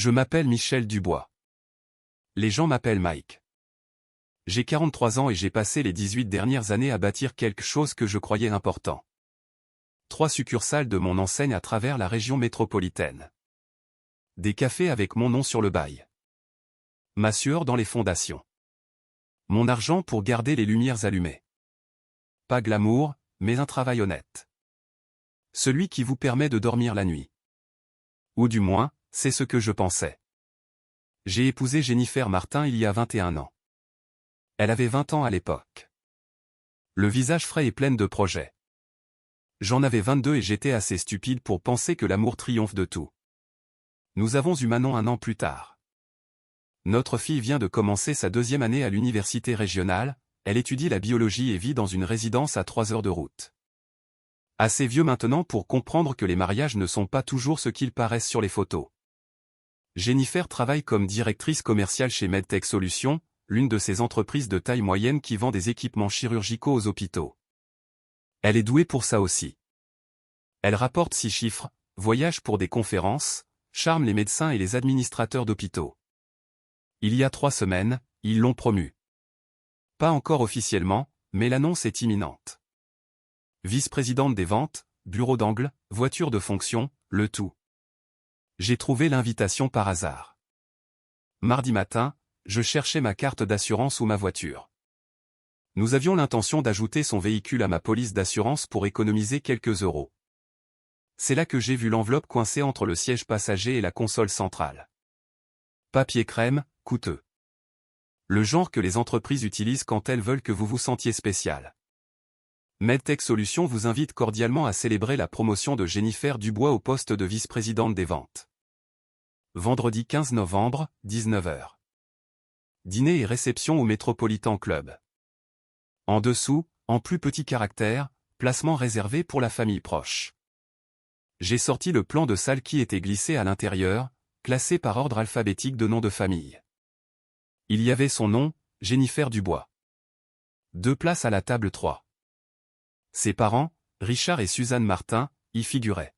Je m'appelle Michel Dubois. Les gens m'appellent Mike. J'ai 43 ans et j'ai passé les 18 dernières années à bâtir quelque chose que je croyais important. 3 succursales de mon enseigne à travers la région métropolitaine. Des cafés avec mon nom sur le bail. Ma sueur dans les fondations. Mon argent pour garder les lumières allumées. Pas glamour, mais un travail honnête. Celui qui vous permet de dormir la nuit. Ou du moins, c'est ce que je pensais. J'ai épousé Jennifer Martin il y a 21 ans. Elle avait 20 ans à l'époque. Le visage frais et pleine de projets. J'en avais 22 et j'étais assez stupide pour penser que l'amour triomphe de tout. Nous avons eu Manon 1 an plus tard. Notre fille vient de commencer sa 2e année à l'université régionale, elle étudie la biologie et vit dans une résidence à 3 heures de route. Assez vieux maintenant pour comprendre que les mariages ne sont pas toujours ce qu'ils paraissent sur les photos. Jennifer travaille comme directrice commerciale chez Medtech Solutions, l'une de ces entreprises de taille moyenne qui vend des équipements chirurgicaux aux hôpitaux. Elle est douée pour ça aussi. Elle rapporte 6 chiffres, voyage pour des conférences, charme les médecins et les administrateurs d'hôpitaux. Il y a 3 semaines, ils l'ont promue. Pas encore officiellement, mais l'annonce est imminente. Vice-présidente des ventes, bureau d'angle, voiture de fonction, le tout. J'ai trouvé l'invitation par hasard. Mardi matin, je cherchais ma carte d'assurance ou ma voiture. Nous avions l'intention d'ajouter son véhicule à ma police d'assurance pour économiser quelques euros. C'est là que j'ai vu l'enveloppe coincée entre le siège passager et la console centrale. Papier crème, coûteux. Le genre que les entreprises utilisent quand elles veulent que vous vous sentiez spécial. Medtech Solutions vous invite cordialement à célébrer la promotion de Jennifer Dubois au poste de vice-présidente des ventes. Vendredi 15 novembre, 19 h. Dîner et réception au Metropolitan Club. En dessous, en plus petit caractère, placement réservé pour la famille proche. J'ai sorti le plan de salle qui était glissé à l'intérieur, classé par ordre alphabétique de nom de famille. Il y avait son nom, Jennifer Dubois. 2 places à la table 3. Ses parents, Richard et Suzanne Martin, y figuraient.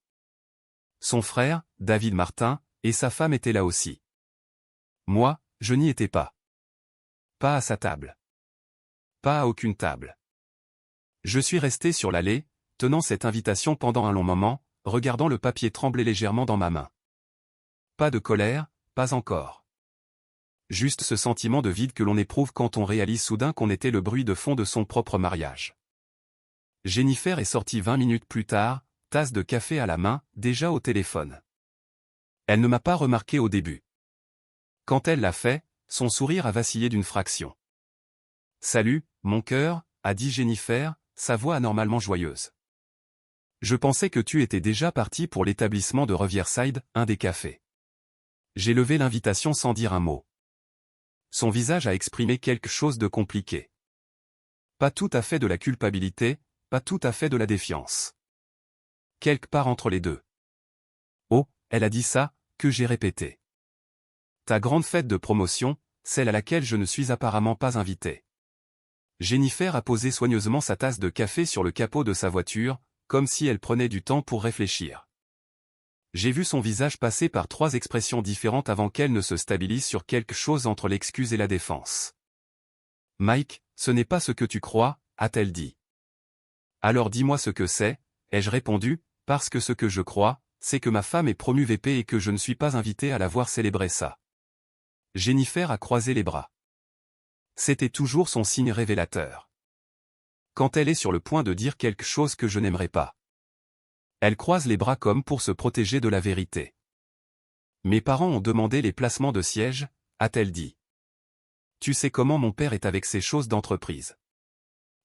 Son frère, David Martin, et sa femme étaient là aussi. Moi, je n'y étais pas. Pas à sa table. Pas à aucune table. Je suis resté sur l'allée, tenant cette invitation pendant un long moment, regardant le papier trembler légèrement dans ma main. Pas de colère, pas encore. Juste ce sentiment de vide que l'on éprouve quand on réalise soudain qu'on était le bruit de fond de son propre mariage. Jennifer est sortie 20 minutes plus tard, tasse de café à la main, déjà au téléphone. Elle ne m'a pas remarqué au début. Quand elle l'a fait, son sourire a vacillé d'une fraction. « Salut, mon cœur », a dit Jennifer, sa voix anormalement joyeuse. « Je pensais que tu étais déjà parti pour l'établissement de Riverside, un des cafés. » J'ai levé l'invitation sans dire un mot. Son visage a exprimé quelque chose de compliqué. Pas tout à fait de la culpabilité, pas tout à fait de la défiance. Quelque part entre les deux. Oh, elle a dit ça, que j'ai répété. Ta grande fête de promotion, celle à laquelle je ne suis apparemment pas invité. Jennifer a posé soigneusement sa tasse de café sur le capot de sa voiture, comme si elle prenait du temps pour réfléchir. J'ai vu son visage passer par 3 expressions différentes avant qu'elle ne se stabilise sur quelque chose entre l'excuse et la défense. « Mike, ce n'est pas ce que tu crois », a-t-elle dit. « Alors dis-moi ce que c'est », ai-je répondu, parce que ce que je crois, c'est que ma femme est promue VP et que je ne suis pas invité à la voir célébrer ça. Jennifer a croisé les bras. C'était toujours son signe révélateur. Quand elle est sur le point de dire quelque chose que je n'aimerais pas. Elle croise les bras comme pour se protéger de la vérité. Mes parents ont demandé les placements de sièges, a-t-elle dit. Tu sais comment mon père est avec ces choses d'entreprise.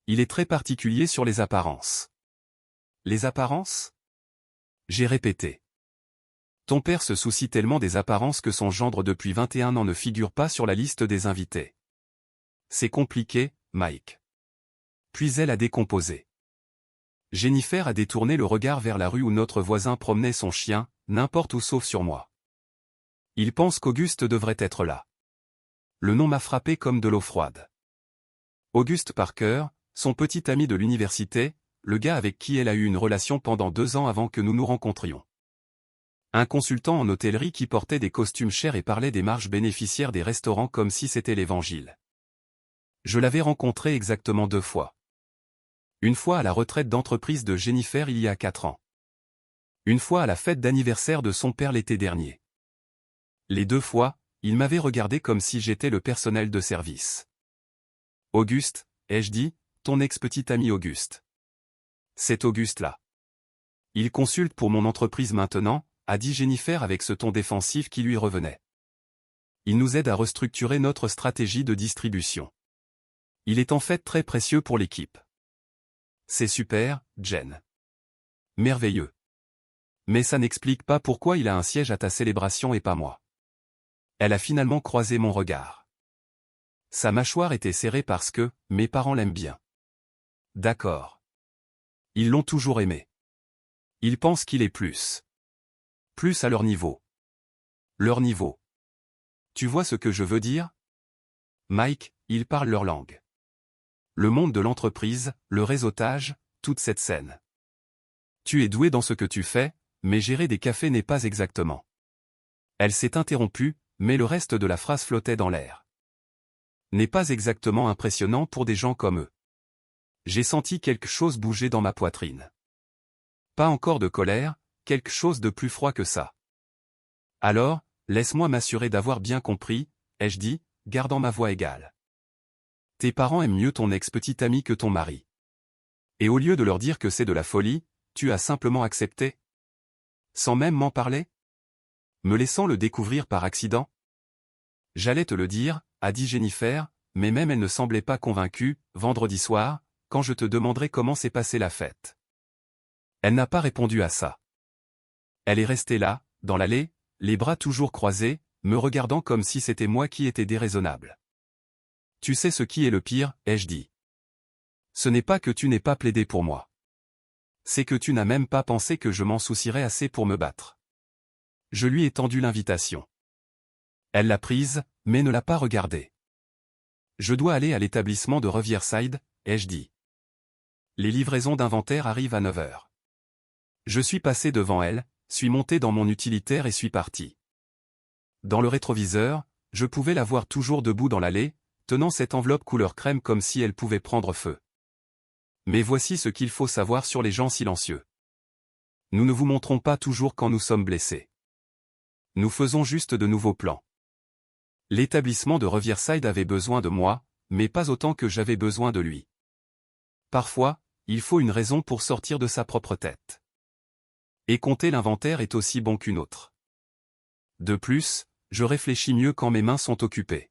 Il est très particulier sur les apparences. Les apparences ? J'ai répété. Ton père se soucie tellement des apparences que son gendre depuis 21 ans ne figure pas sur la liste des invités. C'est compliqué, Mike. Puis elle a décomposé. Jennifer a détourné le regard vers la rue où notre voisin promenait son chien, n'importe où sauf sur moi. Il pense qu'Auguste devrait être là. Le nom m'a frappé comme de l'eau froide. Auguste Parker, son petit ami de l'université, le gars avec qui elle a eu une relation pendant 2 ans avant que nous nous rencontrions. Un consultant en hôtellerie qui portait des costumes chers et parlait des marges bénéficiaires des restaurants comme si c'était l'évangile. Je l'avais rencontré exactement 2 fois. Une fois à la retraite d'entreprise de Jennifer il y a 4 ans. Une fois à la fête d'anniversaire de son père l'été dernier. Les 2 fois, il m'avait regardé comme si j'étais le personnel de service. Auguste, ai-je dit, ton ex-petit ami Auguste. C'est Auguste-là. Il consulte pour mon entreprise maintenant, a dit Jennifer avec ce ton défensif qui lui revenait. Il nous aide à restructurer notre stratégie de distribution. Il est en fait très précieux pour l'équipe. C'est super, Jen. Merveilleux. Mais ça n'explique pas pourquoi il a un siège à ta célébration et pas moi. Elle a finalement croisé mon regard. Sa mâchoire était serrée parce que, mes parents l'aiment bien. D'accord. Ils l'ont toujours aimé. Ils pensent qu'il est plus. Plus à leur niveau. Leur niveau. Tu vois ce que je veux dire? Mike, ils parlent leur langue. Le monde de l'entreprise, le réseautage, toute cette scène. Tu es doué dans ce que tu fais, mais gérer des cafés n'est pas exactement. Elle s'est interrompue, mais le reste de la phrase flottait dans l'air. N'est pas exactement impressionnant pour des gens comme eux. J'ai senti quelque chose bouger dans ma poitrine. Pas encore de colère, quelque chose de plus froid que ça. Alors, laisse-moi m'assurer d'avoir bien compris, ai-je dit, gardant ma voix égale. Tes parents aiment mieux ton ex-petit ami que ton mari. Et au lieu de leur dire que c'est de la folie, tu as simplement accepté? Sans même m'en parler? Me laissant le découvrir par accident? J'allais te le dire, a dit Jennifer, mais même elle ne semblait pas convaincue, vendredi soir, quand je te demanderai comment s'est passée la fête. Elle n'a pas répondu à ça. Elle est restée là, dans l'allée, les bras toujours croisés, me regardant comme si c'était moi qui étais déraisonnable. Tu sais ce qui est le pire, ai-je dit. Ce n'est pas que tu n'aies pas plaidé pour moi. C'est que tu n'as même pas pensé que je m'en soucierais assez pour me battre. Je lui ai tendu l'invitation. Elle l'a prise, mais ne l'a pas regardée. Je dois aller à l'établissement de Riverside, ai-je dit. Les livraisons d'inventaire arrivent à 9 heures. Je suis passé devant elle, suis monté dans mon utilitaire et suis parti. Dans le rétroviseur, je pouvais la voir toujours debout dans l'allée, tenant cette enveloppe couleur crème comme si elle pouvait prendre feu. Mais voici ce qu'il faut savoir sur les gens silencieux. Nous ne vous montrons pas toujours quand nous sommes blessés. Nous faisons juste de nouveaux plans. L'établissement de Riverside avait besoin de moi, mais pas autant que j'avais besoin de lui. Parfois, il faut une raison pour sortir de sa propre tête. Et compter l'inventaire est aussi bon qu'une autre. De plus, je réfléchis mieux quand mes mains sont occupées.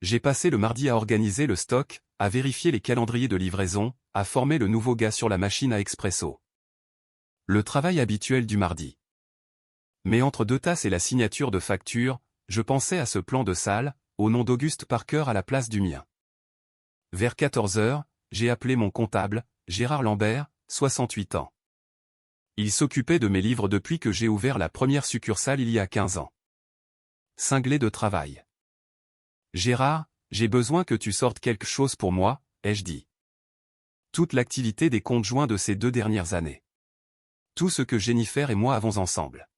J'ai passé le mardi à organiser le stock, à vérifier les calendriers de livraison, à former le nouveau gars sur la machine à expresso. Le travail habituel du mardi. Mais entre 2 tasses et la signature de facture, je pensais à ce plan de salle, au nom d'Auguste Parker à la place du mien. Vers 14 heures, j'ai appelé mon comptable, Gérard Lambert, 68 ans. Il s'occupait de mes livres depuis que j'ai ouvert la première succursale il y a 15 ans. Cinglé de travail. Gérard, j'ai besoin que tu sortes quelque chose pour moi, ai-je dit. Toute l'activité des comptes joints de ces 2 dernières années. Tout ce que Jennifer et moi avons ensemble.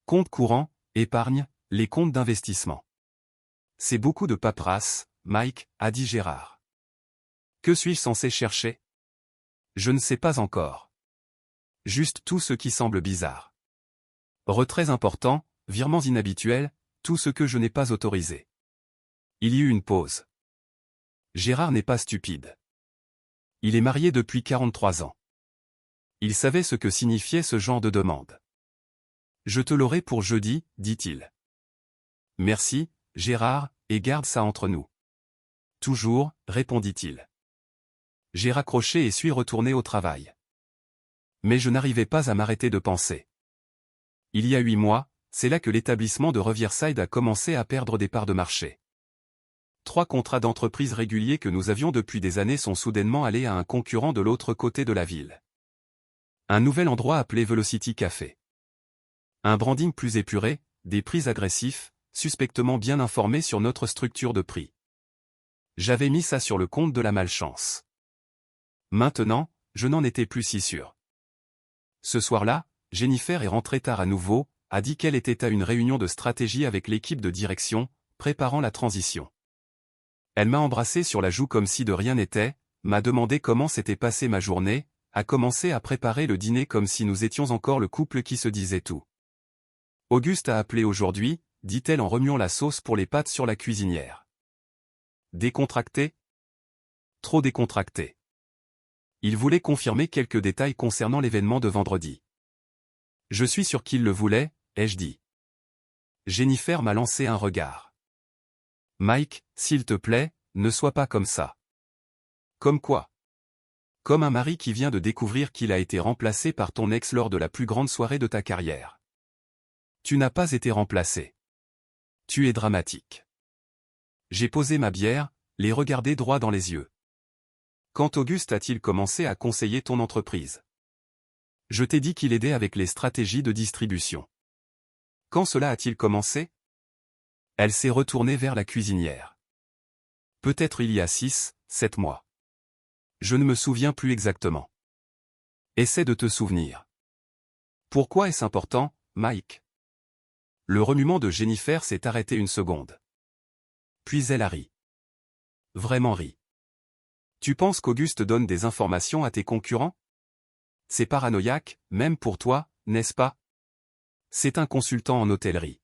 Compte courant, épargne, les comptes d'investissement. C'est beaucoup de paperasse, Mike, a dit Gérard. Que suis-je censé chercher? Je ne sais pas encore. Juste tout ce qui semble bizarre. Retraits importants, virements inhabituels, tout ce que je n'ai pas autorisé. Il y eut une pause. Gérard n'est pas stupide. Il est marié depuis 43 ans. Il savait ce que signifiait ce genre de demande. Je te l'aurai pour jeudi, dit-il. Merci, Gérard, et garde ça entre nous. Toujours, répondit-il. J'ai raccroché et suis retourné au travail. Mais je n'arrivais pas à m'arrêter de penser. Il y a 8 mois, c'est là que l'établissement de Riverside a commencé à perdre des parts de marché. 3 contrats d'entreprise réguliers que nous avions depuis des années sont soudainement allés à un concurrent de l'autre côté de la ville. Un nouvel endroit appelé Velocity Café. Un branding plus épuré, des prix agressifs, suspectement bien informés sur notre structure de prix. J'avais mis ça sur le compte de la malchance. Maintenant, je n'en étais plus si sûr. Ce soir-là, Jennifer est rentrée tard à nouveau, a dit qu'elle était à une réunion de stratégie avec l'équipe de direction, préparant la transition. Elle m'a embrassé sur la joue comme si de rien n'était, m'a demandé comment s'était passée ma journée, a commencé à préparer le dîner comme si nous étions encore le couple qui se disait tout. Auguste a appelé aujourd'hui, dit-elle en remuant la sauce pour les pâtes sur la cuisinière. Décontracté? Trop décontracté. Il voulait confirmer quelques détails concernant l'événement de vendredi. Je suis sûr qu'il le voulait, ai-je dit. Jennifer m'a lancé un regard. Mike, s'il te plaît, ne sois pas comme ça. Comme quoi? Comme un mari qui vient de découvrir qu'il a été remplacé par ton ex lors de la plus grande soirée de ta carrière. Tu n'as pas été remplacé. Tu es dramatique. J'ai posé ma bière, les regardé droit dans les yeux. Quand Auguste a-t-il commencé à conseiller ton entreprise? Je t'ai dit qu'il aidait avec les stratégies de distribution. Quand cela a-t-il commencé? Elle s'est retournée vers la cuisinière. Peut-être il y a 6, 7 mois. Je ne me souviens plus exactement. Essaie de te souvenir. Pourquoi est-ce important, Mike? Le remuement de Jennifer s'est arrêté une seconde. Puis elle a ri. Vraiment ri. Tu penses qu'Auguste donne des informations à tes concurrents? C'est paranoïaque, même pour toi, n'est-ce pas? C'est un consultant en hôtellerie.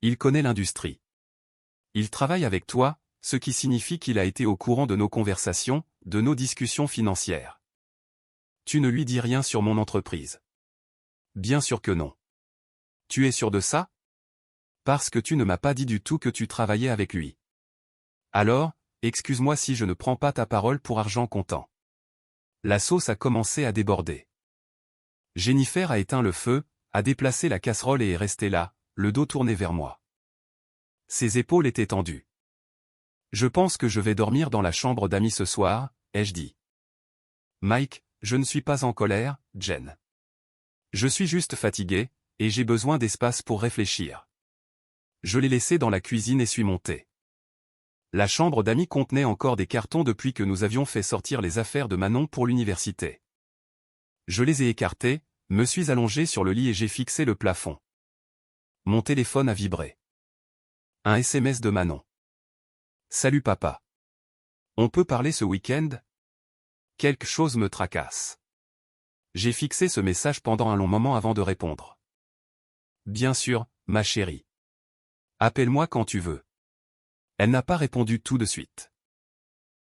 Il connaît l'industrie. Il travaille avec toi, ce qui signifie qu'il a été au courant de nos conversations, de nos discussions financières. Tu ne lui dis rien sur mon entreprise. Bien sûr que non. Tu es sûr de ça? Parce que tu ne m'as pas dit du tout que tu travaillais avec lui. Alors, excuse-moi si je ne prends pas ta parole pour argent comptant. La sauce a commencé à déborder. Jennifer a éteint le feu, a déplacé la casserole et est restée là, le dos tourné vers moi. Ses épaules étaient tendues. Je pense que je vais dormir dans la chambre d'amis ce soir, ai-je dit. Mike, je ne suis pas en colère, Jen. Je suis juste fatigué, et j'ai besoin d'espace pour réfléchir. Je l'ai laissé dans la cuisine et suis monté. La chambre d'amis contenait encore des cartons depuis que nous avions fait sortir les affaires de Manon pour l'université. Je les ai écartés, me suis allongé sur le lit et j'ai fixé le plafond. Mon téléphone a vibré. Un SMS de Manon. Salut papa. On peut parler ce week-end? Quelque chose me tracasse. J'ai fixé ce message pendant un long moment avant de répondre. Bien sûr, ma chérie. Appelle-moi quand tu veux. Elle n'a pas répondu tout de suite.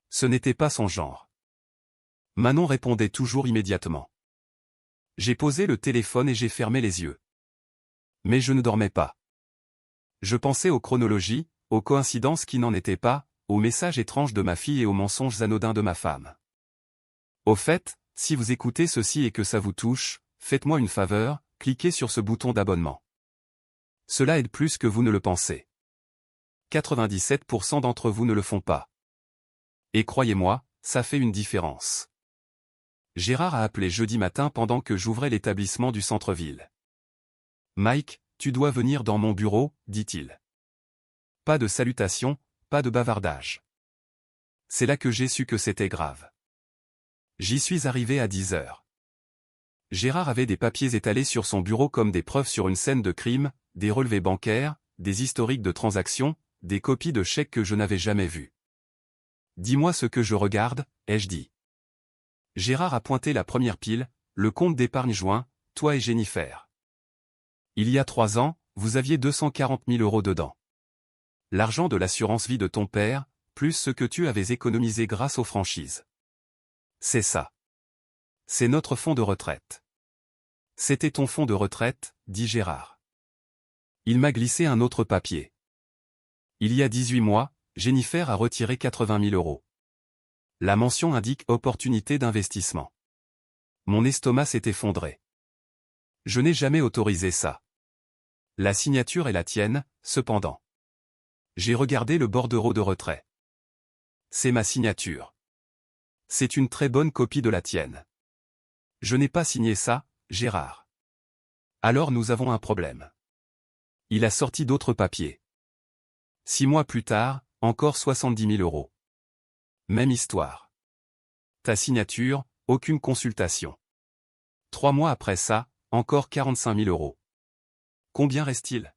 Ce n'était pas son genre. Manon répondait toujours immédiatement. J'ai posé le téléphone et j'ai fermé les yeux. Mais je ne dormais pas. Je pensais aux chronologies, aux coïncidences qui n'en étaient pas, aux messages étranges de ma fille et aux mensonges anodins de ma femme. Au fait, si vous écoutez ceci et que ça vous touche, faites-moi une faveur, cliquez sur ce bouton d'abonnement. Cela aide plus que vous ne le pensez. 97% d'entre vous ne le font pas. Et croyez-moi, ça fait une différence. Gérard a appelé jeudi matin pendant que j'ouvrais l'établissement du centre-ville. Mike, tu dois venir dans mon bureau, dit-il. Pas de salutations, pas de bavardage. C'est là que j'ai su que c'était grave. J'y suis arrivé à 10 heures. Gérard avait des papiers étalés sur son bureau comme des preuves sur une scène de crime, des relevés bancaires, des historiques de transactions, des copies de chèques que je n'avais jamais vus. Dis-moi ce que je regarde, ai-je dit. Gérard a pointé la première pile, le compte d'épargne joint, toi et Jennifer. Il y a 3 ans, vous aviez 240 000 € dedans. L'argent de l'assurance vie de ton père, plus ce que tu avais économisé grâce aux franchises. C'est ça. C'est notre fonds de retraite. C'était ton fonds de retraite, dit Gérard. Il m'a glissé un autre papier. Il y a 18 mois, Jennifer a retiré 80 000 €. La mention indique opportunité d'investissement. Mon estomac s'est effondré. Je n'ai jamais autorisé ça. La signature est la tienne, cependant. J'ai regardé le bordereau de retrait. C'est ma signature. C'est une très bonne copie de la tienne. Je n'ai pas signé ça, Gérard. Alors nous avons un problème. Il a sorti d'autres papiers. 6 mois plus tard, encore 70 000 €. Même histoire. Ta signature, aucune consultation. 3 mois après ça, Encore 45 000 euros. Combien reste-t-il?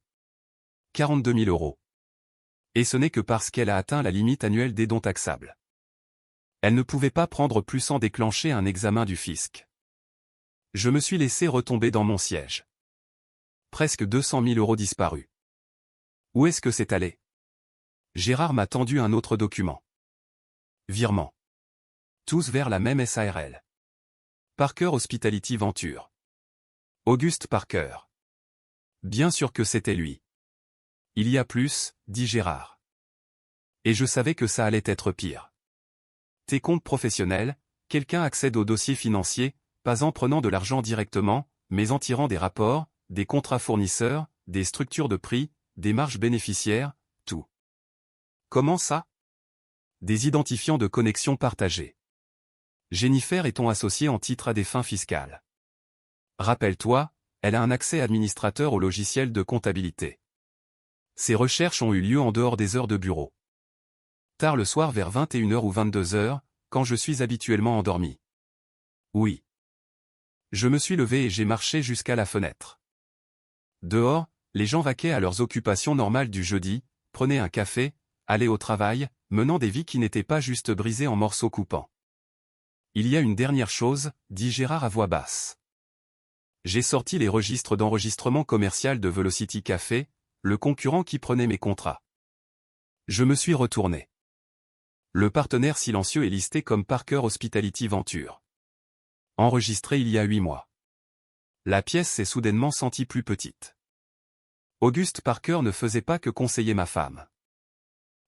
42 000 euros. Et ce n'est que parce qu'elle a atteint la limite annuelle des dons taxables. Elle ne pouvait pas prendre plus sans déclencher un examen du fisc. Je me suis laissé retomber dans mon siège. Presque 200 000 euros disparus. Où est-ce que c'est allé? Gérard m'a tendu un autre document. Virement. Tous vers la même SARL. Parker Hospitality Venture. Auguste Parker. Bien sûr que c'était lui. Il y a plus, dit Gérard. Et je savais que ça allait être pire. Tes comptes professionnels, quelqu'un accède aux dossiers financiers, pas en prenant de l'argent directement, mais en tirant des rapports, des contrats fournisseurs, des structures de prix, des marges bénéficiaires, tout. Comment ça? Des identifiants de connexion partagés. Jennifer est ton associée en titre à des fins fiscales. Rappelle-toi, elle a un accès administrateur au logiciel de comptabilité. Ces recherches ont eu lieu en dehors des heures de bureau. Tard le soir vers 21 h ou 22 h, quand je suis habituellement endormi. Oui. Je me suis levé et j'ai marché jusqu'à la fenêtre. Dehors, les gens vaquaient à leurs occupations normales du jeudi, prenaient un café, allaient au travail, menant des vies qui n'étaient pas juste brisées en morceaux coupants. Il y a une dernière chose, dit Gérard à voix basse. J'ai sorti les registres d'enregistrement commercial de Velocity Café, le concurrent qui prenait mes contrats. Je me suis retourné. Le partenaire silencieux est listé comme Parker Hospitality Venture. Enregistré il y a 8 mois. La pièce s'est soudainement sentie plus petite. Auguste Parker ne faisait pas que conseiller ma femme.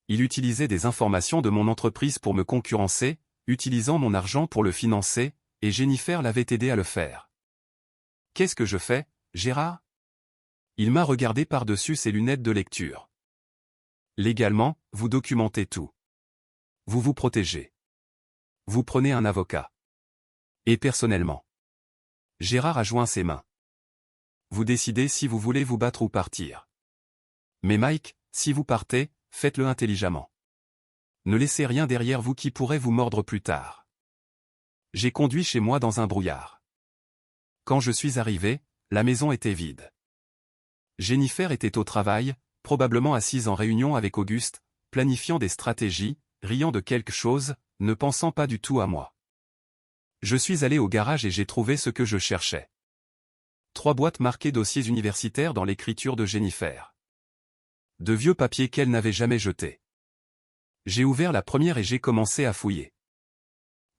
Il utilisait des informations de mon entreprise pour me concurrencer, utilisant mon argent pour le financer, et Jennifer l'avait aidé à le faire. Qu'est-ce que je fais, Gérard? Il m'a regardé par-dessus ses lunettes de lecture. Légalement, vous documentez tout. Vous vous protégez. Vous prenez un avocat. Et personnellement. Gérard a joint ses mains. Vous décidez si vous voulez vous battre ou partir. Mais Mike, si vous partez, faites-le intelligemment. Ne laissez rien derrière vous qui pourrait vous mordre plus tard. J'ai conduit chez moi dans un brouillard. Quand je suis arrivé, la maison était vide. Jennifer était au travail, probablement assise en réunion avec Auguste, planifiant des stratégies, riant de quelque chose, ne pensant pas du tout à moi. Je suis allé au garage et j'ai trouvé ce que je cherchais. 3 boîtes marquées dossiers universitaires dans l'écriture de Jennifer. De vieux papiers qu'elle n'avait jamais jetés. J'ai ouvert la première et j'ai commencé à fouiller.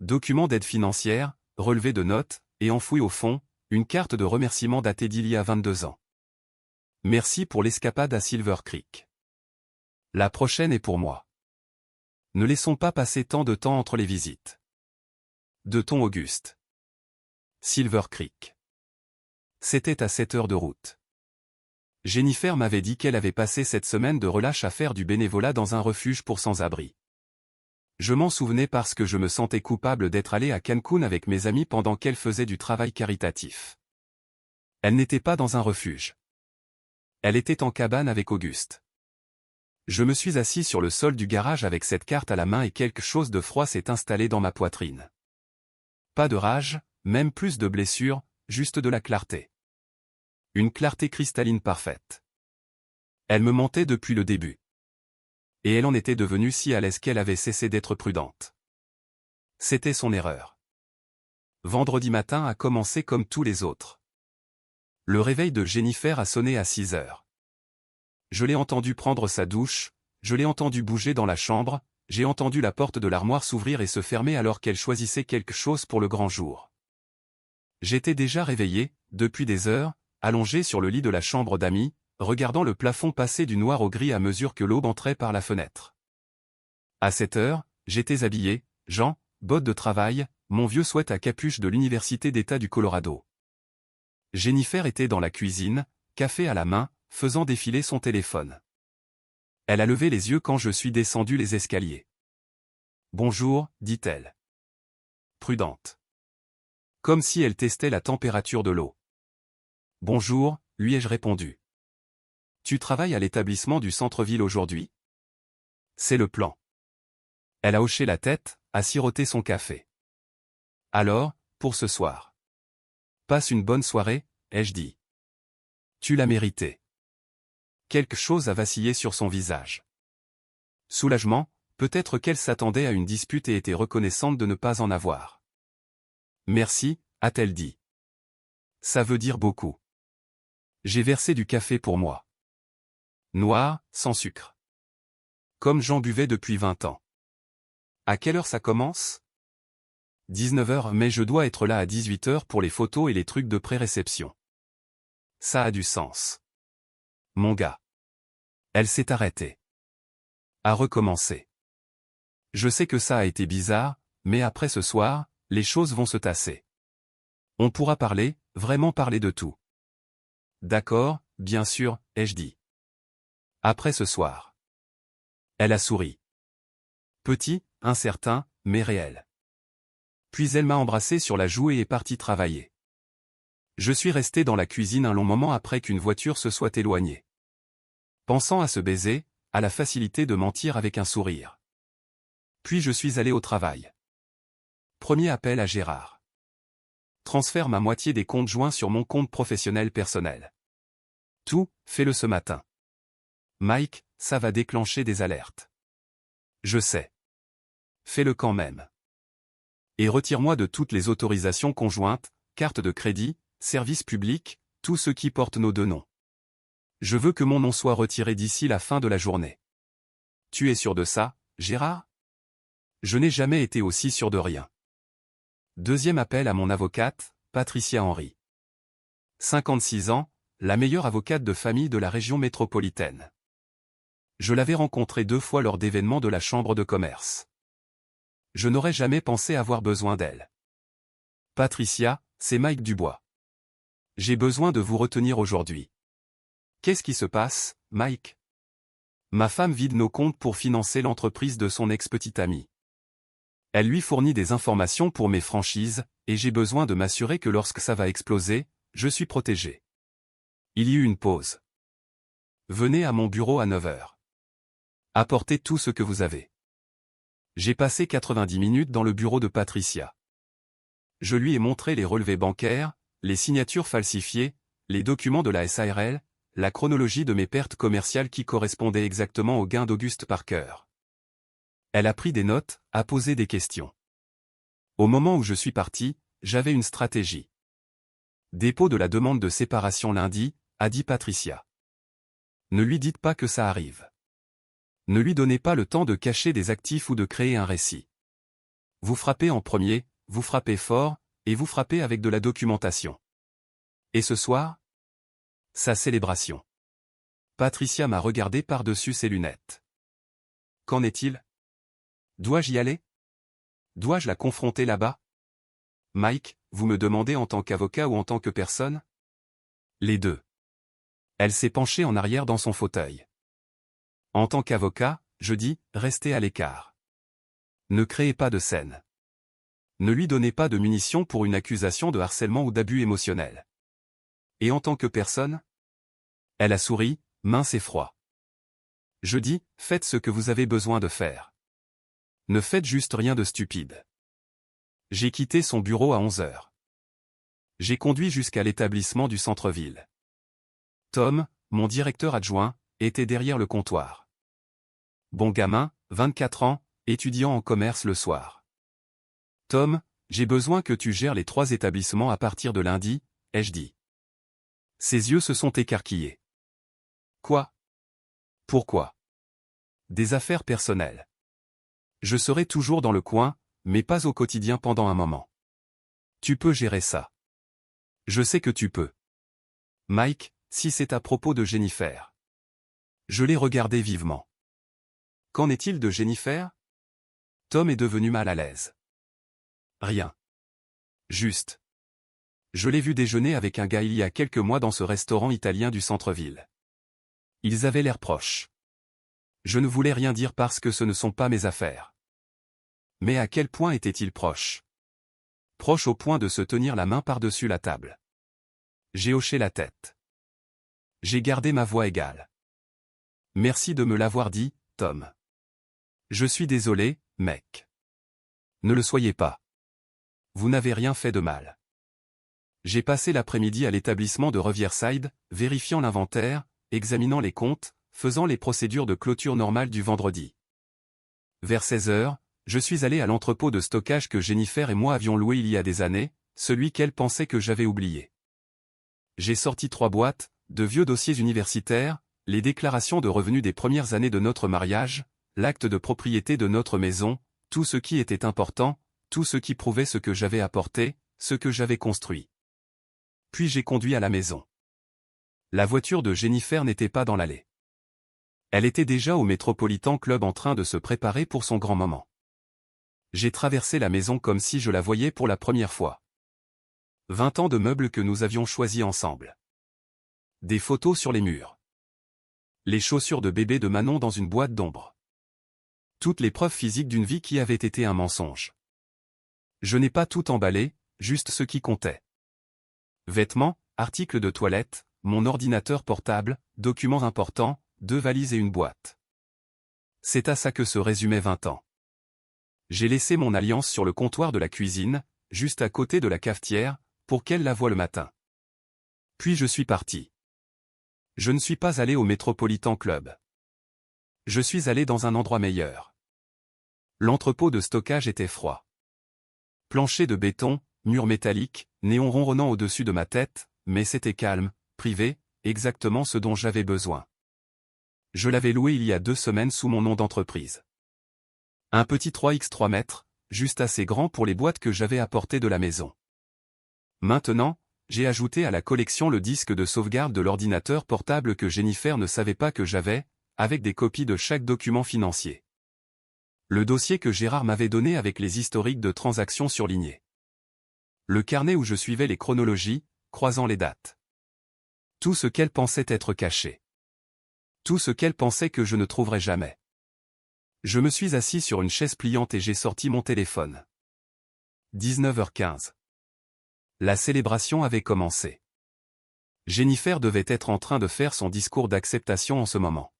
Documents d'aide financière, relevés de notes, et enfoui au fond, une carte de remerciement datée d'il y a 22 ans. Merci pour l'escapade à Silver Creek. La prochaine est pour moi. Ne laissons pas passer tant de temps entre les visites. De ton Auguste. Silver Creek. C'était à 7 heures de route. Jennifer m'avait dit qu'elle avait passé cette semaine de relâche à faire du bénévolat dans un refuge pour sans-abri. Je m'en souvenais parce que je me sentais coupable d'être allé à Cancun avec mes amis pendant qu'elle faisait du travail caritatif. Elle n'était pas dans un refuge. Elle était en cabane avec Auguste. Je me suis assis sur le sol du garage avec cette carte à la main et quelque chose de froid s'est installé dans ma poitrine. Pas de rage, même plus de blessures, juste de la clarté. Une clarté cristalline parfaite. Elle me mentait depuis le début. Et elle en était devenue si à l'aise qu'elle avait cessé d'être prudente. C'était son erreur. Vendredi matin a commencé comme tous les autres. Le réveil de Jennifer a sonné à 6 heures. Je l'ai entendu prendre sa douche, je l'ai entendu bouger dans la chambre, j'ai entendu la porte de l'armoire s'ouvrir et se fermer alors qu'elle choisissait quelque chose pour le grand jour. J'étais déjà réveillé, depuis des heures, allongé sur le lit de la chambre d'amis, regardant le plafond passer du noir au gris à mesure que l'aube entrait par la fenêtre. À 7 heures, j'étais habillé, Jean, bottes de travail, mon vieux sweat à capuche de l'Université d'État du Colorado. Jennifer était dans la cuisine, café à la main, faisant défiler son téléphone. Elle a levé les yeux quand je suis descendu les escaliers. « Bonjour », dit-elle. Prudente. Comme si elle testait la température de l'eau. « Bonjour », lui ai-je répondu. « Tu travailles à l'établissement du centre-ville aujourd'hui ? » C'est le plan. Elle a hoché la tête, a siroté son café. « Alors, pour ce soir. Passe une bonne soirée, ai-je dit. Tu l'as mérité. Quelque chose a vacillé sur son visage. Soulagement, peut-être qu'elle s'attendait à une dispute et était reconnaissante de ne pas en avoir. Merci, a-t-elle dit. Ça veut dire beaucoup. J'ai versé du café pour moi. Noir, sans sucre. Comme j'en buvais depuis 20 ans. À quelle heure ça commence? 19h, mais je dois être là à 18h pour les photos et les trucs de pré-réception. Ça a du sens. Mon gars. Elle s'est arrêtée. A recommencé. Je sais que ça a été bizarre, mais après ce soir, les choses vont se tasser. On pourra parler, vraiment parler de tout. D'accord, bien sûr, ai-je dit. Après ce soir. Elle a souri. Petit, incertain, mais réel. Puis elle m'a embrassé sur la joue et est partie travailler. Je suis resté dans la cuisine un long moment après qu'une voiture se soit éloignée. Pensant à ce baiser, à la facilité de mentir avec un sourire. Puis je suis allé au travail. Premier appel à Gérard. Transfère ma moitié des comptes joints sur mon compte professionnel personnel. Tout, fais-le ce matin. Mike, ça va déclencher des alertes. Je sais. Fais-le quand même. Et retire-moi de toutes les autorisations conjointes, carte de crédit, service public, tout ce qui porte nos deux noms. Je veux que mon nom soit retiré d'ici la fin de la journée. Tu es sûr de ça, Gérard? Je n'ai jamais été aussi sûr de rien. Deuxième appel à mon avocate, Patricia Henry. 56 ans, la meilleure avocate de famille de la région métropolitaine. Je l'avais rencontrée 2 fois lors d'événements de la chambre de commerce. Je n'aurais jamais pensé avoir besoin d'elle. Patricia, c'est Mike Dubois. J'ai besoin de vous retenir aujourd'hui. Qu'est-ce qui se passe, Mike? Ma femme vide nos comptes pour financer l'entreprise de son ex-petite amie. Elle lui fournit des informations pour mes franchises, et j'ai besoin de m'assurer que lorsque ça va exploser, je suis protégé. Il y eut une pause. Venez à mon bureau à 9h. Apportez tout ce que vous avez. J'ai passé 90 minutes dans le bureau de Patricia. Je lui ai montré les relevés bancaires, les signatures falsifiées, les documents de la SARL, la chronologie de mes pertes commerciales qui correspondaient exactement aux gains d'Auguste Parker. Elle a pris des notes, a posé des questions. Au moment où je suis parti, j'avais une stratégie. Dépôt de la demande de séparation lundi, a dit Patricia. Ne lui dites pas que ça arrive. Ne lui donnez pas le temps de cacher des actifs ou de créer un récit. Vous frappez en premier, vous frappez fort, et vous frappez avec de la documentation. Et ce soir? Sa célébration. Patricia m'a regardé par-dessus ses lunettes. Qu'en est-il? Dois-je y aller? Dois-je la confronter là-bas? Mike, vous me demandez en tant qu'avocat ou en tant que personne? Les deux. Elle s'est penchée en arrière dans son fauteuil. En tant qu'avocat, je dis, restez à l'écart. Ne créez pas de scène. Ne lui donnez pas de munitions pour une accusation de harcèlement ou d'abus émotionnel. Et en tant que personne? Elle a souri, mince et froid. Je dis, faites ce que vous avez besoin de faire. Ne faites juste rien de stupide. J'ai quitté son bureau à 11h. J'ai conduit jusqu'à l'établissement du centre-ville. Tom, mon directeur adjoint, était derrière le comptoir. Bon gamin, 24 ans, étudiant en commerce le soir. Tom, j'ai besoin que tu gères les 3 établissements à partir de lundi, ai-je dit. Ses yeux se sont écarquillés. Quoi? Pourquoi? Des affaires personnelles. Je serai toujours dans le coin, mais pas au quotidien pendant un moment. Tu peux gérer ça. Je sais que tu peux. Mike, si c'est à propos de Jennifer. Je l'ai regardé vivement. Qu'en est-il de Jennifer? Tom est devenu mal à l'aise. Rien. Juste. Je l'ai vu déjeuner avec un gars il y a quelques mois dans ce restaurant italien du centre-ville. Ils avaient l'air proches. Je ne voulais rien dire parce que ce ne sont pas mes affaires. Mais à quel point étaient-ils proches? Proches au point de se tenir la main par-dessus la table. J'ai hoché la tête. J'ai gardé ma voix égale. Merci de me l'avoir dit, Tom. Je suis désolé, mec. Ne le soyez pas. Vous n'avez rien fait de mal. J'ai passé l'après-midi à l'établissement de Riverside, vérifiant l'inventaire, examinant les comptes, faisant les procédures de clôture normales du vendredi. Vers 16 heures, je suis allé à l'entrepôt de stockage que Jennifer et moi avions loué il y a des années, celui qu'elle pensait que j'avais oublié. J'ai sorti 3 boîtes, de vieux dossiers universitaires, les déclarations de revenus des premières années de notre mariage, l'acte de propriété de notre maison, tout ce qui était important, tout ce qui prouvait ce que j'avais apporté, ce que j'avais construit. Puis j'ai conduit à la maison. La voiture de Jennifer n'était pas dans l'allée. Elle était déjà au Metropolitan Club en train de se préparer pour son grand moment. J'ai traversé la maison comme si je la voyais pour la première fois. 20 ans de meubles que nous avions choisis ensemble. Des photos sur les murs. Les chaussures de bébé de Manon dans une boîte d'ombre. Toutes les preuves physiques d'une vie qui avait été un mensonge. Je n'ai pas tout emballé, juste ce qui comptait. Vêtements, articles de toilette, mon ordinateur portable, documents importants, 2 valises et une boîte. C'est à ça que se résumaient 20 ans. J'ai laissé mon alliance sur le comptoir de la cuisine, juste à côté de la cafetière, pour qu'elle la voie le matin. Puis je suis parti. Je ne suis pas allé au Metropolitan Club. Je suis allé dans un endroit meilleur. L'entrepôt de stockage était froid. Plancher de béton, mur métallique, néon ronronnant au-dessus de ma tête, mais c'était calme, privé, exactement ce dont j'avais besoin. Je l'avais loué il y a 2 semaines sous mon nom d'entreprise. Un petit 3x3 mètres, juste assez grand pour les boîtes que j'avais apportées de la maison. Maintenant, j'ai ajouté à la collection le disque de sauvegarde de l'ordinateur portable que Jennifer ne savait pas que j'avais, avec des copies de chaque document financier. Le dossier que Gérard m'avait donné avec les historiques de transactions surlignées. Le carnet où je suivais les chronologies, croisant les dates. Tout ce qu'elle pensait être caché. Tout ce qu'elle pensait que je ne trouverais jamais. Je me suis assis sur une chaise pliante et j'ai sorti mon téléphone. 19h15. La célébration avait commencé. Jennifer devait être en train de faire son discours d'acceptation en ce moment.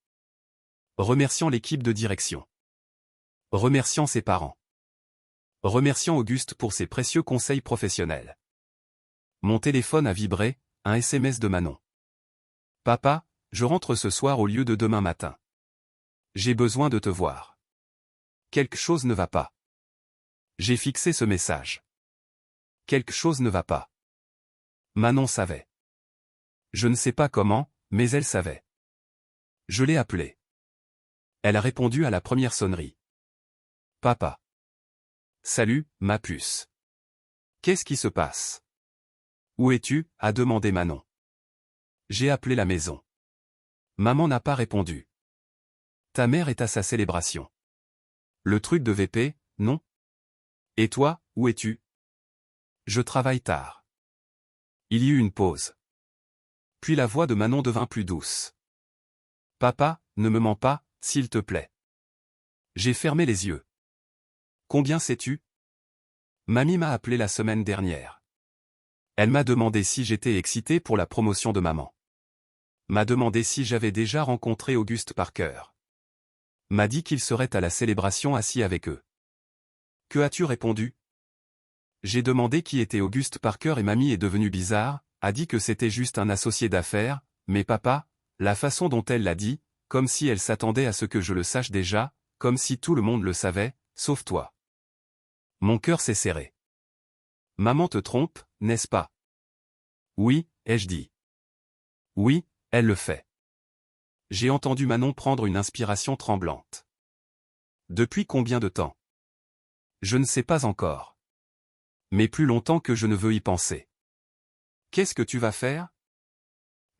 Remerciant l'équipe de direction. Remerciant ses parents. Remerciant Auguste pour ses précieux conseils professionnels. Mon téléphone a vibré, un SMS de Manon. Papa, je rentre ce soir au lieu de demain matin. J'ai besoin de te voir. Quelque chose ne va pas. J'ai fixé ce message. Quelque chose ne va pas. Manon savait. Je ne sais pas comment, mais elle savait. Je l'ai appelée. Elle a répondu à la première sonnerie. Papa. Salut, ma puce. Qu'est-ce qui se passe? Où es-tu? A demandé Manon. J'ai appelé la maison. Maman n'a pas répondu. Ta mère est à sa célébration. Le truc de VP, non? Et toi, où es-tu? Je travaille tard. Il y eut une pause. Puis la voix de Manon devint plus douce. Papa, ne me mens pas, s'il te plaît. J'ai fermé les yeux. Combien sais-tu? Mamie m'a appelé la semaine dernière. Elle m'a demandé si j'étais excité pour la promotion de maman. M'a demandé si j'avais déjà rencontré Auguste Parker. M'a dit qu'il serait à la célébration assis avec eux. Que as-tu répondu? J'ai demandé qui était Auguste Parker et mamie est devenue bizarre, a dit que c'était juste un associé d'affaires, mais papa, la façon dont elle l'a dit, comme si elle s'attendait à ce que je le sache déjà, comme si tout le monde le savait, sauf toi. Mon cœur s'est serré. Maman te trompe, n'est-ce pas? Oui, ai-je dit. Oui, elle le fait. J'ai entendu Manon prendre une inspiration tremblante. Depuis combien de temps? Je ne sais pas encore. Mais plus longtemps que je ne veux y penser. Qu'est-ce que tu vas faire?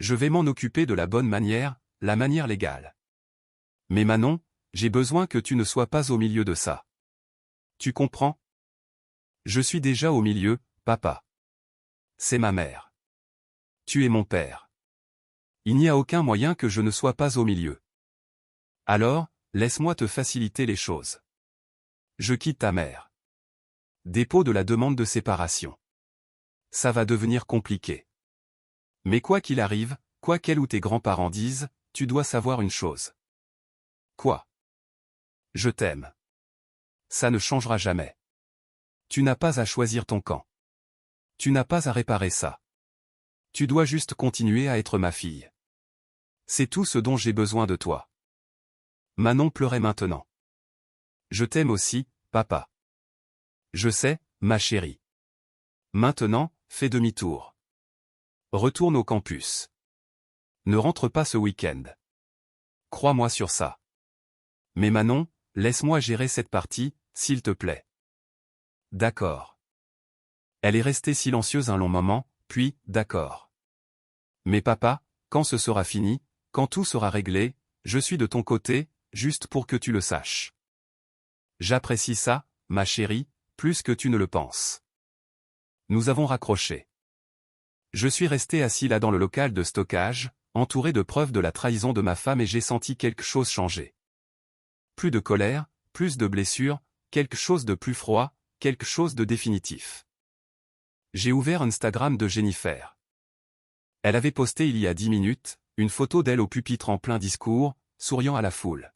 Je vais m'en occuper de la bonne manière, la manière légale. Mais Manon, j'ai besoin que tu ne sois pas au milieu de ça. Tu comprends? Je suis déjà au milieu, papa. C'est ma mère. Tu es mon père. Il n'y a aucun moyen que je ne sois pas au milieu. Alors, laisse-moi te faciliter les choses. Je quitte ta mère. Dépôt de la demande de séparation. Ça va devenir compliqué. Mais quoi qu'il arrive, quoi qu'elle ou tes grands-parents disent, tu dois savoir une chose. Quoi? Je t'aime. Ça ne changera jamais. Tu n'as pas à choisir ton camp. Tu n'as pas à réparer ça. Tu dois juste continuer à être ma fille. C'est tout ce dont j'ai besoin de toi. Manon pleurait maintenant. Je t'aime aussi, papa. Je sais, ma chérie. Maintenant, fais demi-tour. Retourne au campus. Ne rentre pas ce week-end. Crois-moi sur ça. Mais Manon, laisse-moi gérer cette partie, s'il te plaît. D'accord. Elle est restée silencieuse un long moment, puis, d'accord. Mais papa, quand ce sera fini, quand tout sera réglé, je suis de ton côté, juste pour que tu le saches. J'apprécie ça, ma chérie, plus que tu ne le penses. Nous avons raccroché. Je suis resté assis là dans le local de stockage, entouré de preuves de la trahison de ma femme et j'ai senti quelque chose changer. Plus de colère, plus de blessures, quelque chose de plus froid, quelque chose de définitif. J'ai ouvert Instagram de Jennifer. Elle avait posté il y a 10 minutes, une photo d'elle au pupitre en plein discours, souriant à la foule.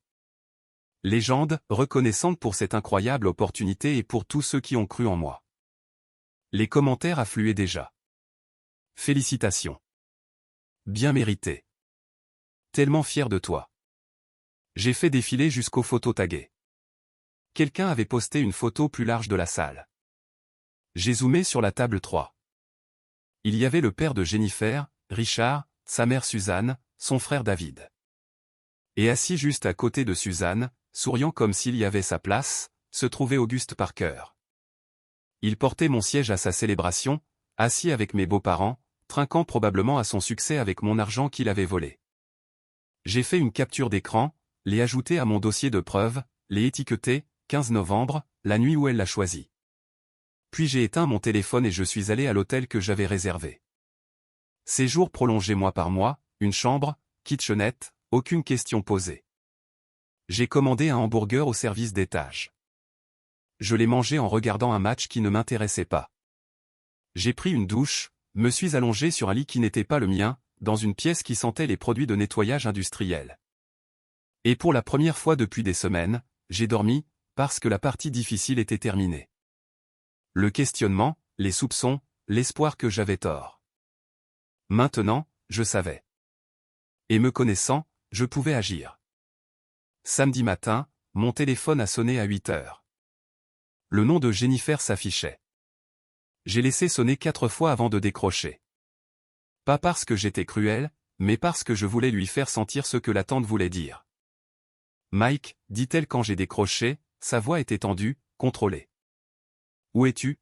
Légende, reconnaissante pour cette incroyable opportunité et pour tous ceux qui ont cru en moi. Les commentaires affluaient déjà. Félicitations. Bien mérité. Tellement fier de toi. J'ai fait défiler jusqu'aux photos taguées. Quelqu'un avait posté une photo plus large de la salle. J'ai zoomé sur la table 3. Il y avait le père de Jennifer, Richard, sa mère Suzanne, son frère David. Et assis juste à côté de Suzanne, souriant comme s'il y avait sa place, se trouvait Auguste Parker. Il portait mon siège à sa célébration, assis avec mes beaux-parents, trinquant probablement à son succès avec mon argent qu'il avait volé. J'ai fait une capture d'écran, les ajouter à mon dossier de preuves, les étiqueter, 15 novembre, la nuit où elle l'a choisi. Puis j'ai éteint mon téléphone et je suis allé à l'hôtel que j'avais réservé. Séjour prolongé mois par mois, une chambre, kitchenette, aucune question posée. J'ai commandé un hamburger au service d'étage. Je l'ai mangé en regardant un match qui ne m'intéressait pas. J'ai pris une douche, me suis allongé sur un lit qui n'était pas le mien, dans une pièce qui sentait les produits de nettoyage industriel. Et pour la première fois depuis des semaines, j'ai dormi, parce que la partie difficile était terminée. Le questionnement, les soupçons, l'espoir que j'avais tort. Maintenant, je savais. Et me connaissant, je pouvais agir. Samedi matin, mon téléphone a sonné à 8 heures. Le nom de Jennifer s'affichait. J'ai laissé sonner 4 fois avant de décrocher. Pas parce que j'étais cruel, mais parce que je voulais lui faire sentir ce que la tante voulait dire. Mike, dit-elle quand j'ai décroché, sa voix était tendue, contrôlée. Où es-tu?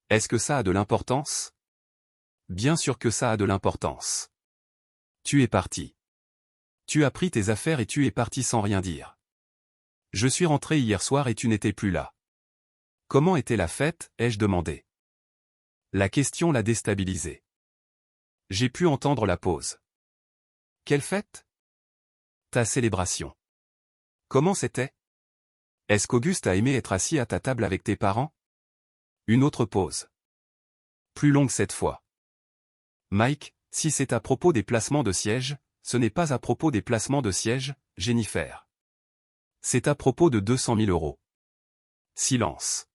Est-ce que ça a de l'importance? Bien sûr que ça a de l'importance. Tu es parti. Tu as pris tes affaires et tu es parti sans rien dire. Je suis rentré hier soir et tu n'étais plus là. Comment était la fête, ai-je demandé. La question l'a déstabilisé. J'ai pu entendre la pause. Quelle fête? Ta célébration. Comment c'était? Est-ce qu'Auguste a aimé être assis à ta table avec tes parents? Une autre pause. Plus longue cette fois. Mike, si c'est à propos des placements de sièges, ce n'est pas à propos des placements de sièges, Jennifer. C'est à propos de 200 000 euros. Silence.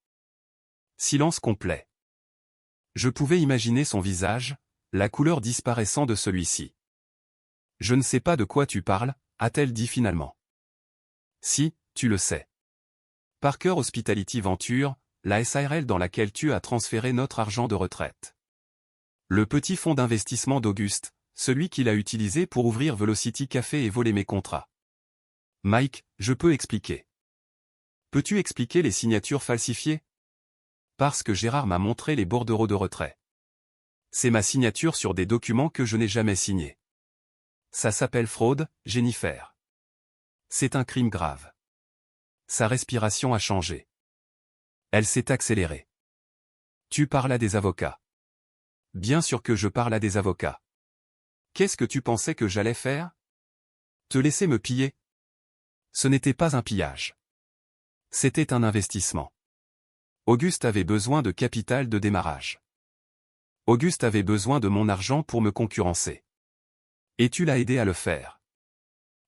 Silence complet. Je pouvais imaginer son visage, la couleur disparaissant de celui-ci. Je ne sais pas de quoi tu parles, a-t-elle dit finalement. Si, tu le sais. Parker Hospitality Venture, la SARL dans laquelle tu as transféré notre argent de retraite. Le petit fonds d'investissement d'Auguste, celui qu'il a utilisé pour ouvrir Velocity Café et voler mes contrats. Mike, je peux expliquer. Peux-tu expliquer les signatures falsifiées? Parce que Gérard m'a montré les bordereaux de retrait. C'est ma signature sur des documents que je n'ai jamais signés. Ça s'appelle fraude, Jennifer. C'est un crime grave. Sa respiration a changé. Elle s'est accélérée. Tu parles à des avocats. Bien sûr que je parle à des avocats. Qu'est-ce que tu pensais que j'allais faire? Te laisser me piller? Ce n'était pas un pillage. C'était un investissement. Auguste avait besoin de capital de démarrage. Auguste avait besoin de mon argent pour me concurrencer. Et tu l'as aidé à le faire.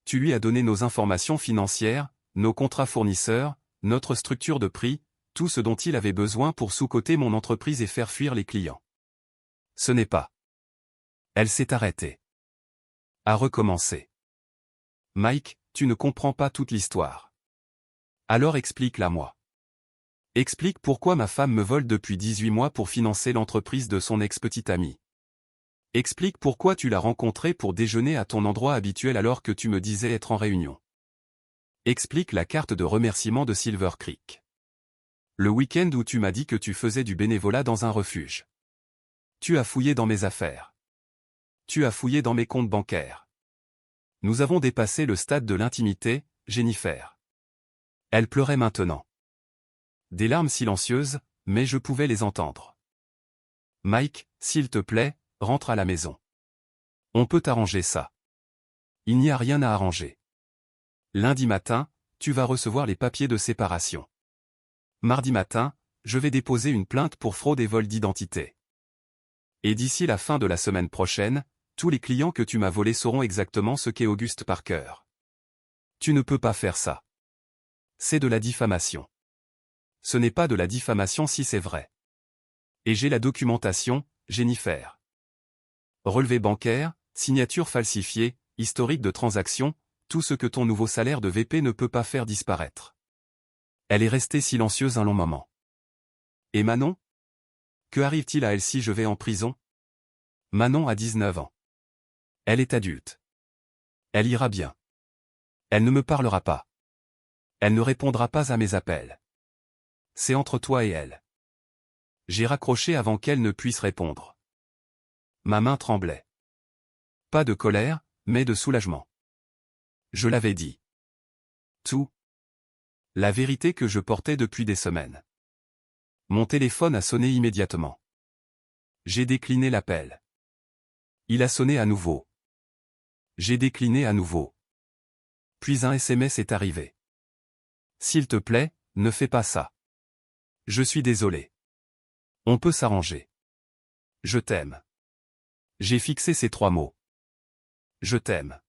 Tu lui as donné nos informations financières, nos contrats fournisseurs, notre structure de prix, tout ce dont il avait besoin pour sous-coter mon entreprise et faire fuir les clients. Ce n'est pas. Elle s'est arrêtée. A recommencé. Mike, tu ne comprends pas toute l'histoire. Alors explique-la-moi. Explique pourquoi ma femme me vole depuis 18 mois pour financer l'entreprise de son ex-petite amie. Explique pourquoi tu l'as rencontrée pour déjeuner à ton endroit habituel alors que tu me disais être en réunion. Explique la carte de remerciement de Silver Creek. Le week-end où tu m'as dit que tu faisais du bénévolat dans un refuge. Tu as fouillé dans mes affaires. Tu as fouillé dans mes comptes bancaires. Nous avons dépassé le stade de l'intimité, Jennifer. Elle pleurait maintenant. Des larmes silencieuses, mais je pouvais les entendre. Mike, s'il te plaît, rentre à la maison. On peut arranger ça. Il n'y a rien à arranger. Lundi matin, tu vas recevoir les papiers de séparation. Mardi matin, je vais déposer une plainte pour fraude et vol d'identité. Et d'ici la fin de la semaine prochaine, tous les clients que tu m'as volés sauront exactement ce qu'est Auguste Parker. Tu ne peux pas faire ça. C'est de la diffamation. Ce n'est pas de la diffamation si c'est vrai. Et j'ai la documentation, Jennifer. Relevé bancaire, signature falsifiée, historique de transaction, tout ce que ton nouveau salaire de VP ne peut pas faire disparaître. Elle est restée silencieuse un long moment. Et Manon? Que arrive-t-il à elle si je vais en prison? Manon a 19 ans. Elle est adulte. Elle ira bien. Elle ne me parlera pas. Elle ne répondra pas à mes appels. C'est entre toi et elle. J'ai raccroché avant qu'elle ne puisse répondre. Ma main tremblait. Pas de colère, mais de soulagement. Je l'avais dit. Tout. La vérité que je portais depuis des semaines. Mon téléphone a sonné immédiatement. J'ai décliné l'appel. Il a sonné à nouveau. J'ai décliné à nouveau. Puis un SMS est arrivé. S'il te plaît, ne fais pas ça. Je suis désolé. On peut s'arranger. Je t'aime. J'ai fixé ces 3 mots. Je t'aime.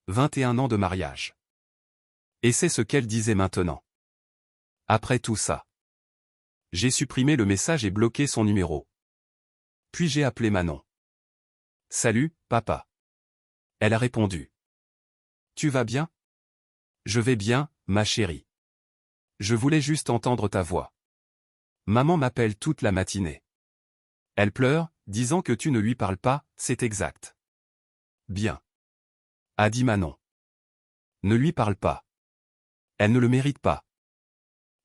21 ans de mariage. Et c'est ce qu'elle disait maintenant. Après tout ça. J'ai supprimé le message et bloqué son numéro. Puis j'ai appelé Manon. Salut, papa. Elle a répondu. Tu vas bien? Je vais bien, ma chérie. Je voulais juste entendre ta voix. Maman m'appelle toute la matinée. Elle pleure, disant que tu ne lui parles pas, c'est exact. Bien. A dit Manon. Ne lui parle pas. Elle ne le mérite pas.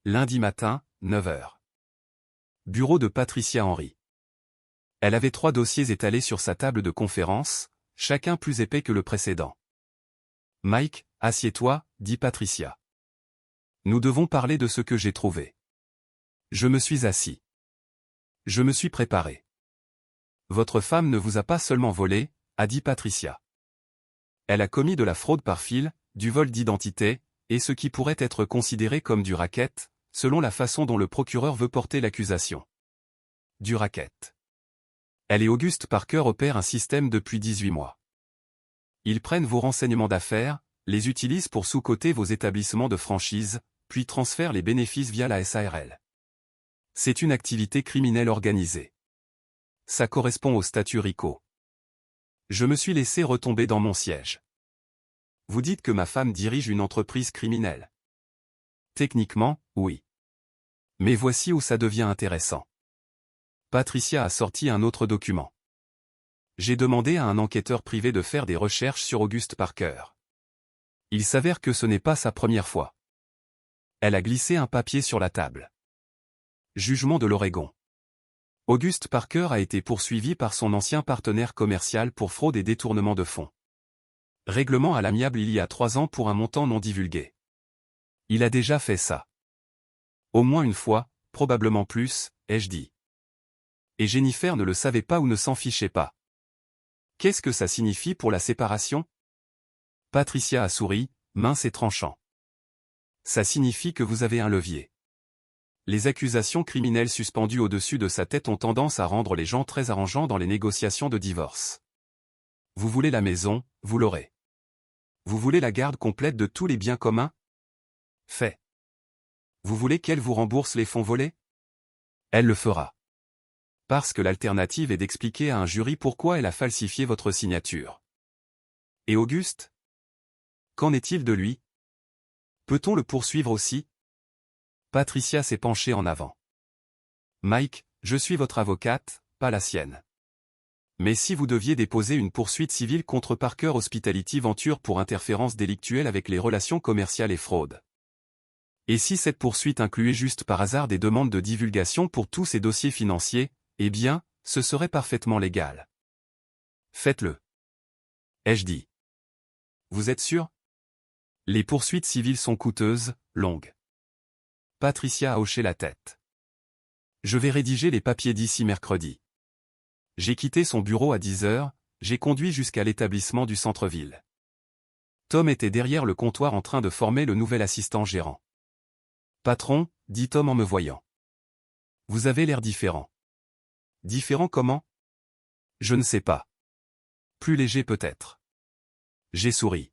Lundi matin, 9 h. Bureau de Patricia Henry. Elle avait 3 dossiers étalés sur sa table de conférence, chacun plus épais que le précédent. Mike, assieds-toi, dit Patricia. Nous devons parler de ce que j'ai trouvé. Je me suis assis. Je me suis préparé. Votre femme ne vous a pas seulement volé, a dit Patricia. Elle a commis de la fraude par fil, du vol d'identité, et ce qui pourrait être considéré comme du racket, selon la façon dont le procureur veut porter l'accusation. Du racket. Elle et Auguste Parker opèrent un système depuis 18 mois. Ils prennent vos renseignements d'affaires, les utilisent pour sous-coter vos établissements de franchise, puis transfèrent les bénéfices via la SARL. C'est une activité criminelle organisée. Ça correspond au statut RICO. Je me suis laissé retomber dans mon siège. Vous dites que ma femme dirige une entreprise criminelle. Techniquement, oui. Mais voici où ça devient intéressant. Patricia a sorti un autre document. J'ai demandé à un enquêteur privé de faire des recherches sur Auguste Parker. Il s'avère que ce n'est pas sa première fois. Elle a glissé un papier sur la table. Jugement de l'Oregon. Auguste Parker a été poursuivi par son ancien partenaire commercial pour fraude et détournement de fonds. Règlement à l'amiable il y a 3 ans pour un montant non divulgué. Il a déjà fait ça. Au moins une fois, probablement plus, ai-je dit. Et Jennifer ne le savait pas ou ne s'en fichait pas. Qu'est-ce que ça signifie pour la séparation? Patricia a souri, mince et tranchant. Ça signifie que vous avez un levier. Les accusations criminelles suspendues au-dessus de sa tête ont tendance à rendre les gens très arrangeants dans les négociations de divorce. Vous voulez la maison, vous l'aurez. Vous voulez la garde complète de tous les biens communs? Fait. Vous voulez qu'elle vous rembourse les fonds volés? Elle le fera. Parce que l'alternative est d'expliquer à un jury pourquoi elle a falsifié votre signature. Et Auguste? Qu'en est-il de lui? Peut-on le poursuivre aussi? Patricia s'est penchée en avant. Mike, je suis votre avocate, pas la sienne. Mais si vous deviez déposer une poursuite civile contre Parker Hospitality Venture pour interférence délictuelle avec les relations commerciales et fraude. Et si cette poursuite incluait juste par hasard des demandes de divulgation pour tous ces dossiers financiers, eh bien, ce serait parfaitement légal. Faites-le. Ai-je dit. Vous êtes sûr? Les poursuites civiles sont coûteuses, longues. Patricia a hoché la tête. Je vais rédiger les papiers d'ici mercredi. J'ai quitté son bureau à 10 heures, j'ai conduit jusqu'à l'établissement du centre-ville. Tom était derrière le comptoir en train de former le nouvel assistant gérant. Patron, dit Tom en me voyant. Vous avez l'air différent. Différent comment? Je ne sais pas. Plus léger peut-être. J'ai souri.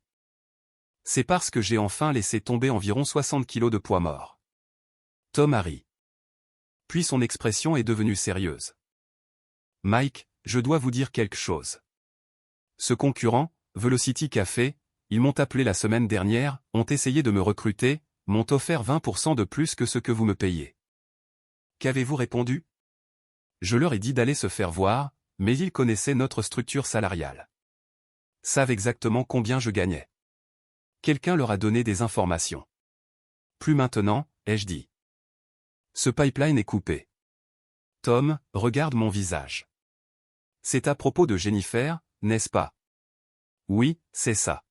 C'est parce que j'ai enfin laissé tomber environ 60 kilos de poids mort. Tom a ri. Puis son expression est devenue sérieuse. Mike, je dois vous dire quelque chose. Ce concurrent, Velocity Café, ils m'ont appelé la semaine dernière, ont essayé de me recruter, m'ont offert 20% de plus que ce que vous me payez. Qu'avez-vous répondu? Je leur ai dit d'aller se faire voir, mais ils connaissaient notre structure salariale. Savent exactement combien je gagnais. Quelqu'un leur a donné des informations. Plus maintenant, ai-je dit. Ce pipeline est coupé. Tom, regarde mon visage. C'est à propos de Jennifer, n'est-ce pas? Oui, c'est ça.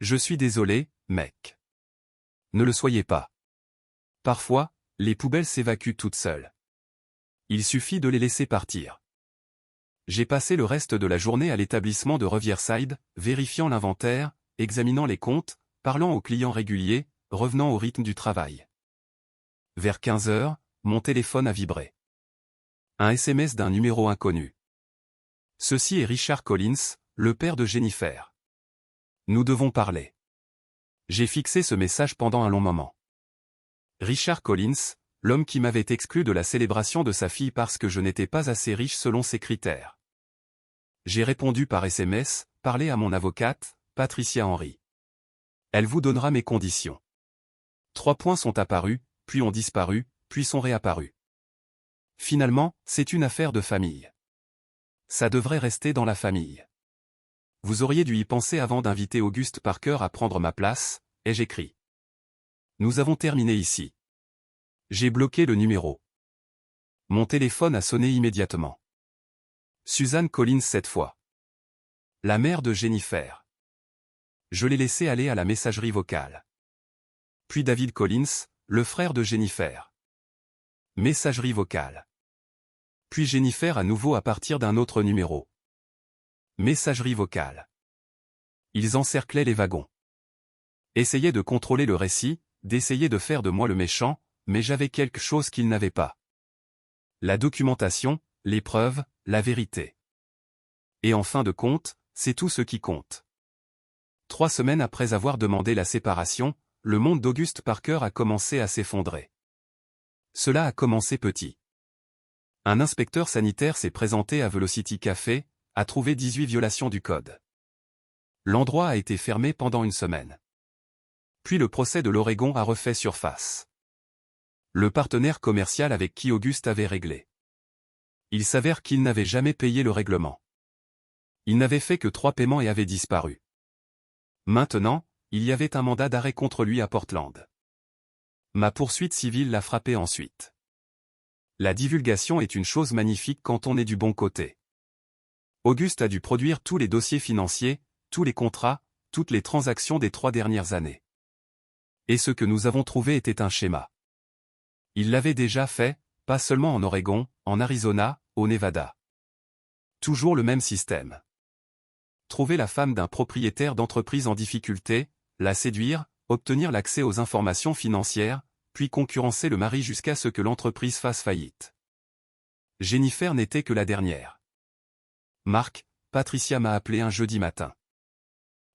Je suis désolé, mec. Ne le soyez pas. Parfois, les poubelles s'évacuent toutes seules. Il suffit de les laisser partir. J'ai passé le reste de la journée à l'établissement de Riverside, vérifiant l'inventaire, examinant les comptes, parlant aux clients réguliers, revenant au rythme du travail. Vers 15 heures, mon téléphone a vibré. Un SMS d'un numéro inconnu. Ceci est Richard Collins, le père de Jennifer. Nous devons parler. J'ai fixé ce message pendant un long moment. Richard Collins, l'homme qui m'avait exclu de la célébration de sa fille parce que je n'étais pas assez riche selon ses critères. J'ai répondu par SMS, parlez à mon avocate, Patricia Henry. Elle vous donnera mes conditions. 3 points sont apparus, puis ont disparu, puis sont réapparus. Finalement, c'est une affaire de famille. Ça devrait rester dans la famille. Vous auriez dû y penser avant d'inviter Auguste Parker à prendre ma place, ai-je écrit. Nous avons terminé ici. J'ai bloqué le numéro. Mon téléphone a sonné immédiatement. Suzanne Collins cette fois. La mère de Jennifer. Je l'ai laissé aller à la messagerie vocale. Puis David Collins, le frère de Jennifer. Messagerie vocale. Puis Jennifer à nouveau à partir d'un autre numéro. Messagerie vocale. Ils encerclaient les wagons. Essayaient de contrôler le récit, d'essayer de faire de moi le méchant, mais j'avais quelque chose qu'ils n'avaient pas. La documentation, les preuves, la vérité. Et en fin de compte, c'est tout ce qui compte. 3 semaines après avoir demandé la séparation, le monde d'Auguste Parker a commencé à s'effondrer. Cela a commencé petit. Un inspecteur sanitaire s'est présenté à Velocity Café, a trouvé 18 violations du code. L'endroit a été fermé pendant une semaine. Puis le procès de l'Oregon a refait surface. Le partenaire commercial avec qui Auguste avait réglé. Il s'avère qu'il n'avait jamais payé le règlement. Il n'avait fait que 3 paiements et avait disparu. Maintenant, il y avait un mandat d'arrêt contre lui à Portland. Ma poursuite civile l'a frappé ensuite. La divulgation est une chose magnifique quand on est du bon côté. Auguste a dû produire tous les dossiers financiers, tous les contrats, toutes les transactions des 3 dernières années. Et ce que nous avons trouvé était un schéma. Il l'avait déjà fait, pas seulement en Oregon, en Arizona, au Nevada. Toujours le même système. Trouver la femme d'un propriétaire d'entreprise en difficulté, la séduire, obtenir l'accès aux informations financières, puis concurrencer le mari jusqu'à ce que l'entreprise fasse faillite. Jennifer n'était que la dernière. Marc, Patricia m'a appelé un jeudi matin.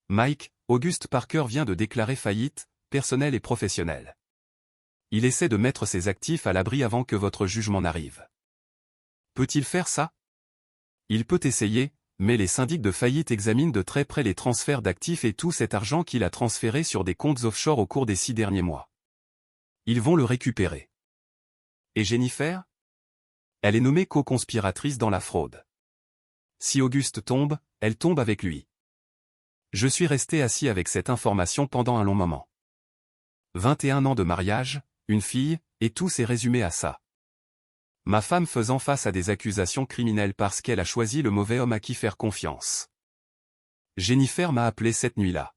Mike, Auguste Parker vient de déclarer faillite, personnelle et professionnelle. Il essaie de mettre ses actifs à l'abri avant que votre jugement n'arrive. Peut-il faire ça? Il peut essayer, mais les syndics de faillite examinent de très près les transferts d'actifs et tout cet argent qu'il a transféré sur des comptes offshore au cours des 6 derniers mois. Ils vont le récupérer. Et Jennifer? Elle est nommée co-conspiratrice dans la fraude. Si Auguste tombe, elle tombe avec lui. Je suis resté assis avec cette information pendant un long moment. 21 ans de mariage, une fille, et tout s'est résumé à ça. Ma femme faisant face à des accusations criminelles parce qu'elle a choisi le mauvais homme à qui faire confiance. Jennifer m'a appelé cette nuit-là.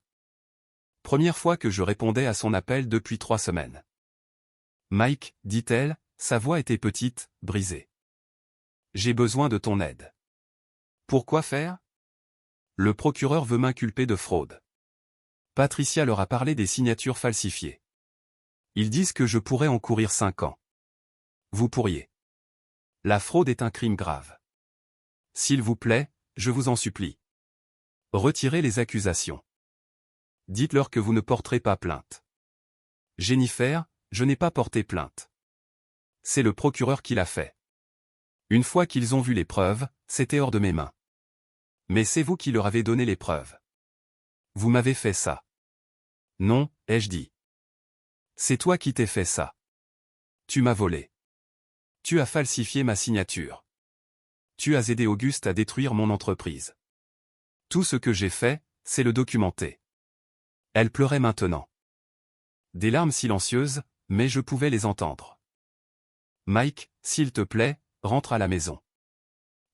Première fois que je répondais à son appel depuis 3 semaines. Mike, dit-elle, sa voix était petite, brisée. J'ai besoin de ton aide. Pourquoi faire? Le procureur veut m'inculper de fraude. Patricia leur a parlé des signatures falsifiées. Ils disent que je pourrais encourir 5 ans. Vous pourriez. La fraude est un crime grave. S'il vous plaît, je vous en supplie. Retirez les accusations. Dites-leur que vous ne porterez pas plainte. Jennifer, je n'ai pas porté plainte. C'est le procureur qui l'a fait. Une fois qu'ils ont vu les preuves, c'était hors de mes mains. Mais c'est vous qui leur avez donné les preuves. Vous m'avez fait ça. Non, ai-je dit. C'est toi qui t'es fait ça. Tu m'as volé. Tu as falsifié ma signature. Tu as aidé Auguste à détruire mon entreprise. Tout ce que j'ai fait, c'est le documenter. Elle pleurait maintenant. Des larmes silencieuses, mais je pouvais les entendre. Mike, s'il te plaît, rentre à la maison.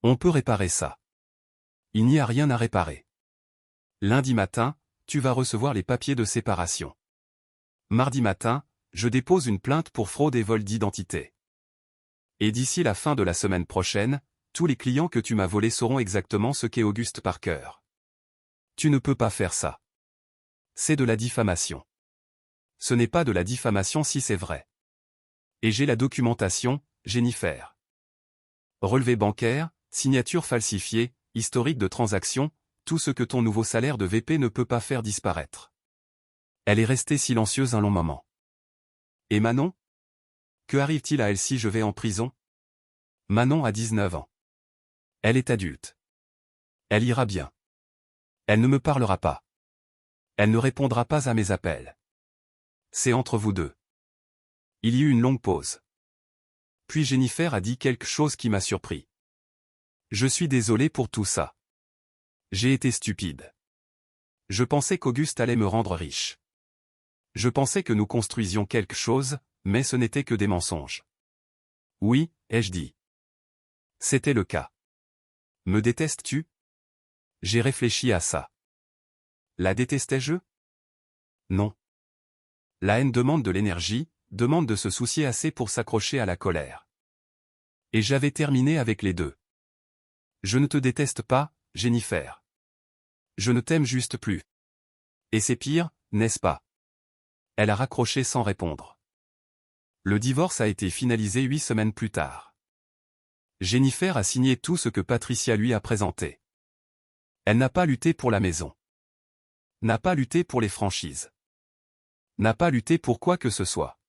On peut réparer ça. Il n'y a rien à réparer. Lundi matin, tu vas recevoir les papiers de séparation. Mardi matin, je dépose une plainte pour fraude et vol d'identité. Et d'ici la fin de la semaine prochaine, tous les clients que tu m'as volés sauront exactement ce qu'est Auguste Parker. Tu ne peux pas faire ça. C'est de la diffamation. Ce n'est pas de la diffamation si c'est vrai. Et j'ai la documentation, Jennifer. Relevé bancaire, signature falsifiée, historique de transaction, tout ce que ton nouveau salaire de VP ne peut pas faire disparaître. Elle est restée silencieuse un long moment. Et Manon? Que arrive-t-il à elle si je vais en prison? Manon a 19 ans. Elle est adulte. Elle ira bien. Elle ne me parlera pas. Elle ne répondra pas à mes appels. C'est entre vous deux. Il y eut une longue pause. Puis Jennifer a dit quelque chose qui m'a surpris. Je suis désolé pour tout ça. J'ai été stupide. Je pensais qu'Auguste allait me rendre riche. Je pensais que nous construisions quelque chose, mais ce n'était que des mensonges. Oui, ai-je dit. C'était le cas. Me détestes-tu? J'ai réfléchi à ça. La détestais-je? Non. La haine demande de l'énergie, demande de se soucier assez pour s'accrocher à la colère. Et j'avais terminé avec les deux. Je ne te déteste pas, Jennifer. Je ne t'aime juste plus. Et c'est pire, n'est-ce pas? Elle a raccroché sans répondre. Le divorce a été finalisé 8 semaines plus tard. Jennifer a signé tout ce que Patricia lui a présenté. Elle n'a pas lutté pour la maison. N'a pas lutté pour les franchises. N'a pas lutté pour quoi que ce soit.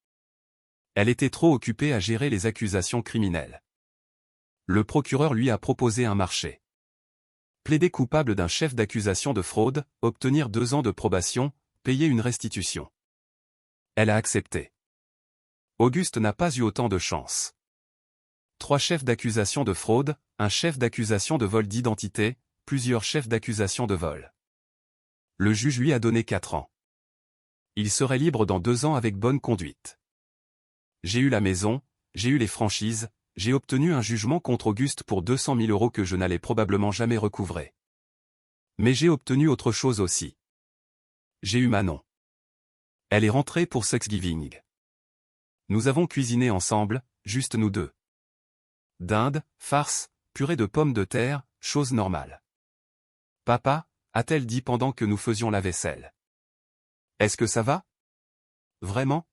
Elle était trop occupée à gérer les accusations criminelles. Le procureur lui a proposé un marché. Plaider coupable d'un chef d'accusation de fraude, obtenir 2 ans de probation, payer une restitution. Elle a accepté. Auguste n'a pas eu autant de chance. 3 chefs d'accusation de fraude, un chef d'accusation de vol d'identité, plusieurs chefs d'accusation de vol. Le juge lui a donné 4 ans. Il serait libre dans 2 ans avec bonne conduite. J'ai eu la maison, j'ai eu les franchises, j'ai obtenu un jugement contre Auguste pour 200 000 € que je n'allais probablement jamais recouvrer. Mais j'ai obtenu autre chose aussi. J'ai eu Manon. Elle est rentrée pour Thanksgiving. Nous avons cuisiné ensemble, juste nous deux. Dinde, farce, purée de pommes de terre, chose normale. Papa, a-t-elle dit pendant que nous faisions la vaisselle. Est-ce que ça va? Vraiment?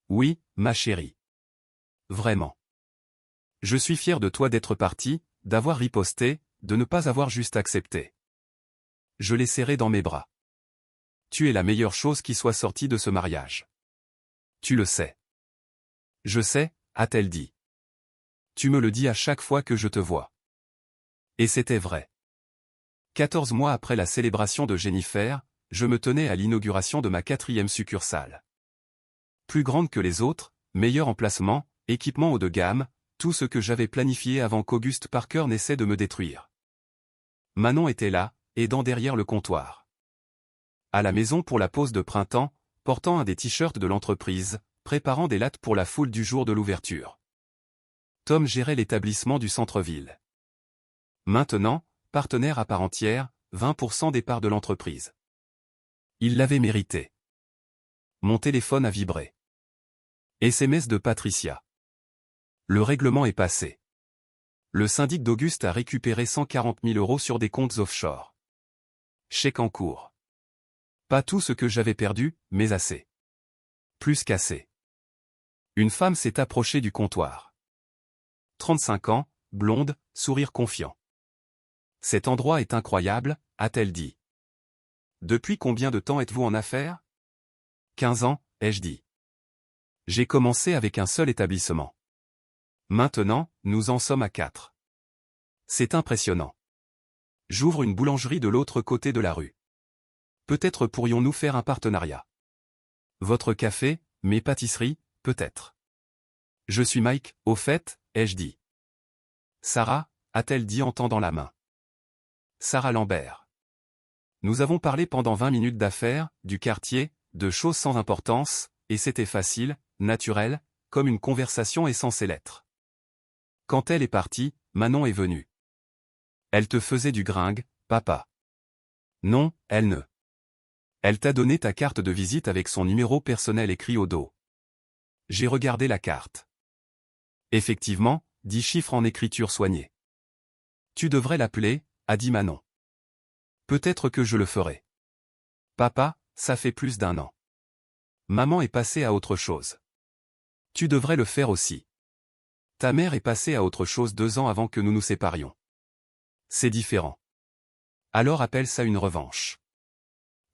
Oui, ma chérie. Vraiment. Je suis fier de toi d'être parti, d'avoir riposté, de ne pas avoir juste accepté. Je l'ai serré dans mes bras. Tu es la meilleure chose qui soit sortie de ce mariage. Tu le sais. Je sais, a-t-elle dit. Tu me le dis à chaque fois que je te vois. Et c'était vrai. 14 mois après la célébration de Jennifer, je me tenais à l'inauguration de ma 4e succursale. Plus grande que les autres, meilleur emplacement, équipement haut de gamme, tout ce que j'avais planifié avant qu'Auguste Parker n'essaie de me détruire. Manon était là, aidant derrière le comptoir. À la maison pour la pause de printemps, portant un des t-shirts de l'entreprise, préparant des lattes pour la foule du jour de l'ouverture. Tom gérait l'établissement du centre-ville. Maintenant, partenaire à part entière, 20% des parts de l'entreprise. Il l'avait mérité. Mon téléphone a vibré. SMS de Patricia. Le règlement est passé. Le syndic d'Auguste a récupéré 140 000 € sur des comptes offshore. Chèque en cours. Pas tout ce que j'avais perdu, mais assez. Plus qu'assez. Une femme s'est approchée du comptoir. 35 ans, blonde, sourire confiant. Cet endroit est incroyable, a-t-elle dit. Depuis combien de temps êtes-vous en affaires? 15 ans, ai-je dit. J'ai commencé avec un seul établissement. Maintenant, nous en sommes à 4. C'est impressionnant. J'ouvre une boulangerie de l'autre côté de la rue. Peut-être pourrions-nous faire un partenariat. Votre café, mes pâtisseries, peut-être. Je suis Mike, au fait, ai-je dit. Sarah, a-t-elle dit en tendant la main. Sarah Lambert. Nous avons parlé pendant 20 minutes d'affaires, du quartier, de choses sans importance, et c'était facile, naturel, comme une conversation est censée l'être. Quand elle est partie, Manon est venue. Elle te faisait du gringue, papa. Non, elle ne. Elle t'a donné ta carte de visite avec son numéro personnel écrit au dos. J'ai regardé la carte. Effectivement, 10 chiffres en écriture soignée. Tu devrais l'appeler, a dit Manon. Peut-être que je le ferai. Papa, ça fait plus d'1 an. Maman est passée à autre chose. Tu devrais le faire aussi. Ta mère est passée à autre chose 2 ans avant que nous nous séparions. C'est différent. Alors appelle ça une revanche.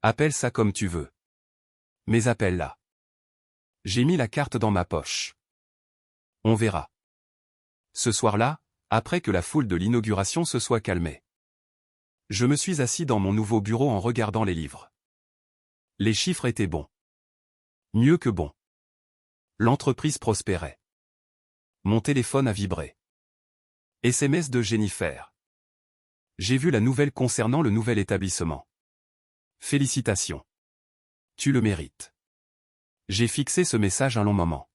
Appelle ça comme tu veux. Mais appelle-la. J'ai mis la carte dans ma poche. On verra. Ce soir-là, après que la foule de l'inauguration se soit calmée. Je me suis assis dans mon nouveau bureau en regardant les livres. Les chiffres étaient bons. Mieux que bons. L'entreprise prospérait. Mon téléphone a vibré. SMS de Jennifer. J'ai vu la nouvelle concernant le nouvel établissement. Félicitations. Tu le mérites. J'ai fixé ce message un long moment.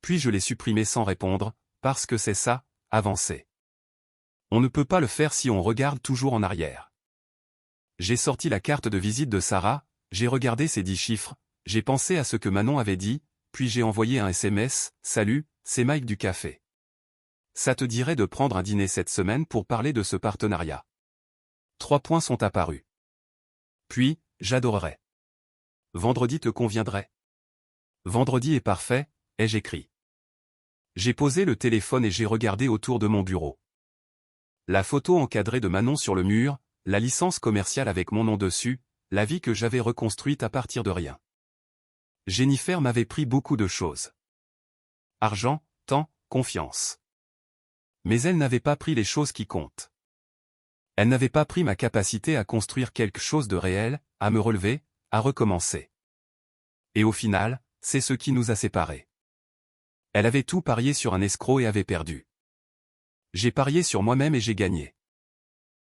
Puis je l'ai supprimé sans répondre, parce que c'est ça, avancer. On ne peut pas le faire si on regarde toujours en arrière. J'ai sorti la carte de visite de Sarah, j'ai regardé ces 10 chiffres, j'ai pensé à ce que Manon avait dit, puis j'ai envoyé un SMS, « Salut, c'est Mike du café. Ça te dirait de prendre un dîner cette semaine pour parler de ce partenariat. » 3 points sont apparus. Puis, j'adorerais. Vendredi te conviendrait? Vendredi est parfait, ai-je écrit. J'ai posé le téléphone et j'ai regardé autour de mon bureau. La photo encadrée de Manon sur le mur, la licence commerciale avec mon nom dessus, la vie que j'avais reconstruite à partir de rien. Jennifer m'avait pris beaucoup de choses. Argent, temps, confiance. Mais elle n'avait pas pris les choses qui comptent. Elle n'avait pas pris ma capacité à construire quelque chose de réel, à me relever, à recommencer. Et au final, c'est ce qui nous a séparés. Elle avait tout parié sur un escroc et avait perdu. J'ai parié sur moi-même et j'ai gagné.